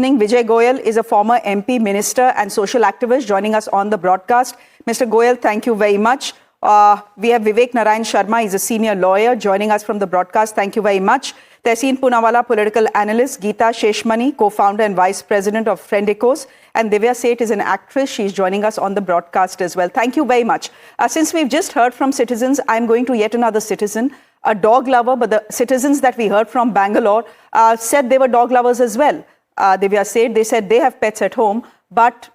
listening. Vijay Goyal is a former MP, minister and social activist joining us on the broadcast. Mr. Goyal, thank you very much. We have Vivek Narayan Sharma, he's a senior lawyer joining us from the broadcast. Thank you very much. Tehseen Poonawalla, political analyst. Geeta Sheshmani, co-founder and vice president of Friendicos. And Divya Seth is an actress. She's joining us on the broadcast as well. Thank you very much. Since we've just heard from citizens, I'm going to yet another citizen, a dog lover, but the citizens that we heard from Bangalore said they were dog lovers as well. Divya Seth, they said they have pets at home, but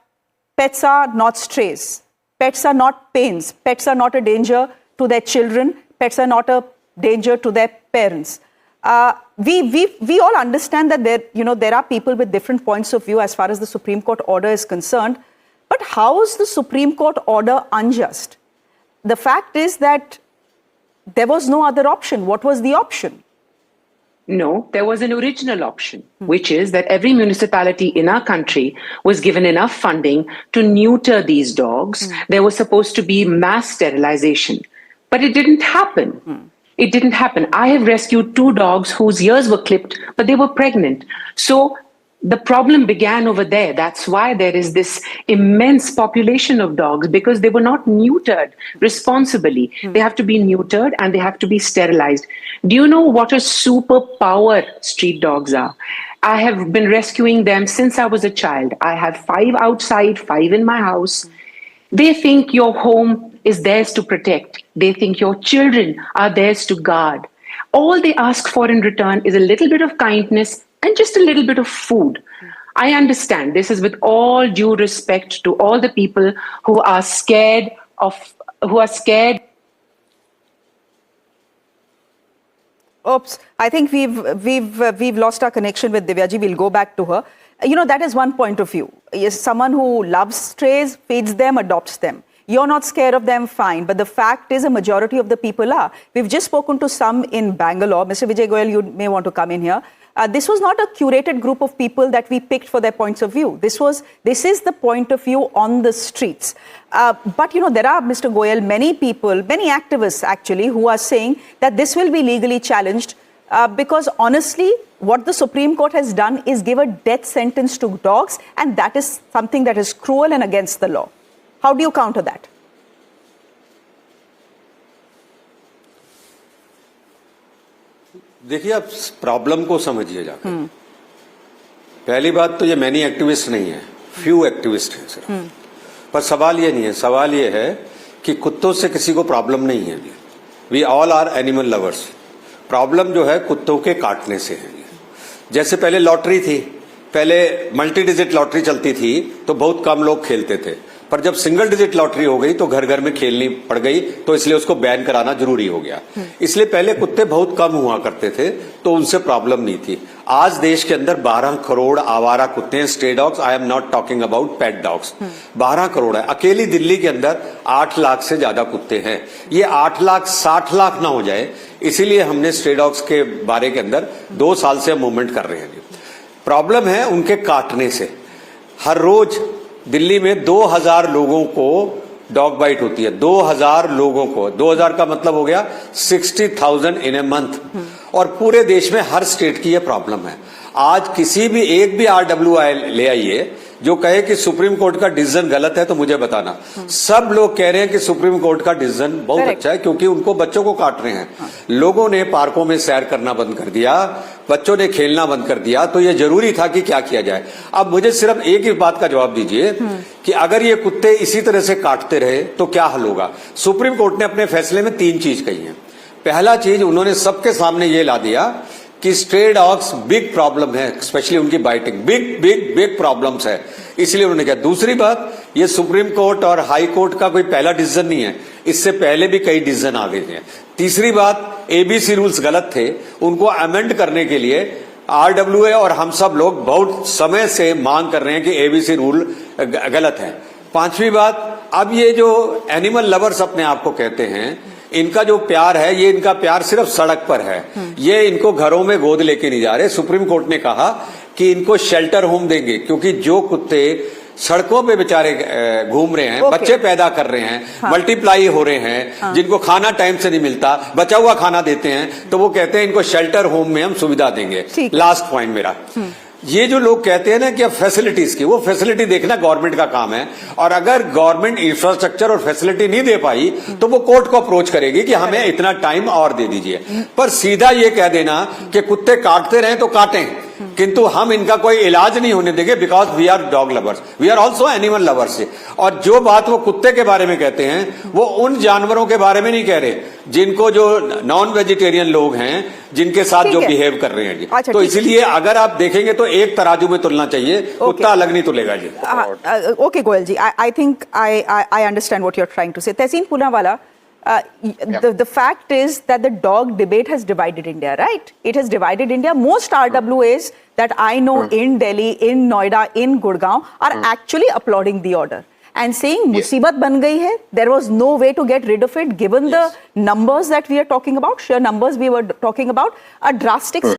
pets are not strays. Pets are not pains. Pets are not a danger to their children. Pets are not a danger to their parents. We all understand that there are people with different points of view as far as the Supreme Court order is concerned. But how is the Supreme Court order unjust? The fact is that there was no other option. What was the option? No, there was an original option, which is that every municipality in our country was given enough funding to neuter these dogs. There was supposed to be mass sterilization, but it didn't happen. It didn't happen. I have rescued 2 dogs whose ears were clipped, but they were pregnant. So the problem began over there. That's why there is this immense population of dogs, because they were not neutered responsibly. They have to be neutered and they have to be sterilized. Do you know what a superpower street dogs are? I have been rescuing them since I was a child. I have 5 outside, 5 in my house. They think your home is theirs to protect. They think your children are theirs to guard. All they ask for in return is a little bit of kindness and just a little bit of food. I understand this is with all due respect to all the people who are scared. Oops, I think we've lost our connection with Divyaji. We'll go back to her. That is one point of view. Yes, someone who loves strays, feeds them, adopts them. You're not scared of them, fine. But the fact is a majority of the people are. We've just spoken to some in Bangalore. Mr. Vijay Goyal, you may want to come in here. This was not a curated group of people that we picked for their points of view. This is the point of view on the streets. But, there are, Mr. Goyal, many people, many activists actually, who are saying that this will be legally challenged because honestly, what the Supreme Court has done is give a death sentence to dogs, and that is something that is cruel and against the law. How do you counter that? देखिए, आप problem को समझिए जाकर। पहली बात तो ये many activist नहीं है, फ्यू एक्टिविस्ट हैं सिर्फ। पर सवाल ये नहीं है, सवाल ये है कि कुत्तों से किसी को प्रॉब्लम नहीं है। We all are animal lovers. Problem जो है कुत्तों के काटने से है। जैसे पहले लॉटरी थी, पहले मल्टी डिजिट लॉटरी चलती थी तो बहुत कम लोग खेलते थे, पर जब सिंगल डिजिट लॉटरी हो गई तो घर घर में खेलनी पड़ गई, तो इसलिए उसको बैन कराना जरूरी हो गया। इसलिए पहले कुत्ते बहुत कम हुआ करते थे तो उनसे प्रॉब्लम नहीं थी। आज देश के अंदर 12 करोड़ आवारा कुत्ते हैं, stray dogs. I am not talking about pet dogs. 12 crore है। अकेली दिल्ली के अंदर 8 लाख से ज्यादा कुत्ते हैं। ये 8 लाख 60 लाख ना हो जाए, इसीलिए हमने स्ट्रे डॉग्स के बारे के अंदर 2 साल से मूवमेंट कर रहे हैं। प्रॉब्लम है उनके काटने से। हर रोज दिल्ली में 2000 लोगों को डॉग बाइट होती है। 2000 लोगों को, 2000 का मतलब हो गया 60,000 इन ए मंथ। और पूरे देश में हर स्टेट की यह प्रॉब्लम है। आज किसी भी एक भी RWI ले आइए जो कहे कि सुप्रीम कोर्ट का डिसीजन गलत है तो मुझे बताना। सब लोग कह रहे हैं कि सुप्रीम कोर्ट का डिसीजन बहुत अच्छा है, क्योंकि उनको बच्चों को काट रहे हैं। लोगों ने पार्कों में सैर करना बंद कर दिया, बच्चों ने खेलना बंद कर दिया, तो ये जरूरी था कि क्या किया जाए। अब मुझे सिर्फ एक ही बात का जवाब दीजिए कि अगर ये कुत्ते इसी तरह से काटते रहे तो क्या हल होगा। सुप्रीम कोर्ट ने अपने फैसले में 3 चीज कही है। पहला चीज, उन्होंने सबके सामने ये ला दिया कि स्ट्रे डॉग्स बिग प्रॉब्लम है, स्पेशली उनकी बाइटिंग बिग प्रॉब्लम्स है, इसलिए उन्होंने कहा। दूसरी बात, ये सुप्रीम कोर्ट और हाई कोर्ट का कोई पहला डिसीजन नहीं है, इससे पहले भी कई डिसीजन आ गए थे। तीसरी बात, ABC रूल्स गलत थे, उनको अमेंड करने के लिए RWA और हम सब लोग बहुत समय से मांग कर रहे हैं कि ABC रूल गलत है। 5वीं बात, अब ये जो एनिमल लवर्स अपने आप को कहते हैं, इनका जो प्यार है, ये इनका प्यार सिर्फ सड़क पर है। ये इनको घरों में गोद लेके नहीं जा रहे। सुप्रीम कोर्ट ने कहा कि इनको शेल्टर होम देंगे, क्योंकि जो कुत्ते सड़कों पे बेचारे घूम रहे हैं, बच्चे पैदा कर रहे हैं, मल्टीप्लाई हो रहे हैं, जिनको खाना टाइम से नहीं मिलता, बचा हुआ खाना देते हैं, तो वो कहते हैं इनको शेल्टर होम में हम सुविधा देंगे। लास्ट पॉइंट मेरा, ये जो लोग कहते हैं ना कि अब फैसिलिटीज की, वो फैसिलिटी देखना गवर्नमेंट का काम है, और अगर गवर्नमेंट इंफ्रास्ट्रक्चर और फैसिलिटी नहीं दे पाई तो वो कोर्ट को अप्रोच करेगी कि हमें इतना टाइम और दे दीजिए। पर सीधा ये कह देना कि कुत्ते काटते रहे तो काटें, किंतु हम इनका कोई इलाज नहीं होने देंगे, because we are dog lovers, we are also animal lovers. और जो बात वो कुत्ते के बारे में कहते हैं वो उन जानवरों के बारे में नहीं कह रहे जिनको, जो नॉन वेजिटेरियन लोग हैं, जिनके साथ जो बिहेव कर रहे हैं जी। अच्छा, तो इसीलिए अगर आप देखेंगे तो एक तराजू में तुलना चाहिए, कुत्ता अलग नहीं तुलेगा जी। Okay, Goyal ji, I think I understand what you're trying to say. Tehseen Poonawala, the fact is that the dog debate has divided India, right? It has divided India. Most RWAs that I know in Delhi, in Noida, in Gurgaon are actually applauding the order and saying musibat ban gayi hai. There was no way to get rid of it given the numbers that we are talking about, sheer numbers we were talking about, a drastic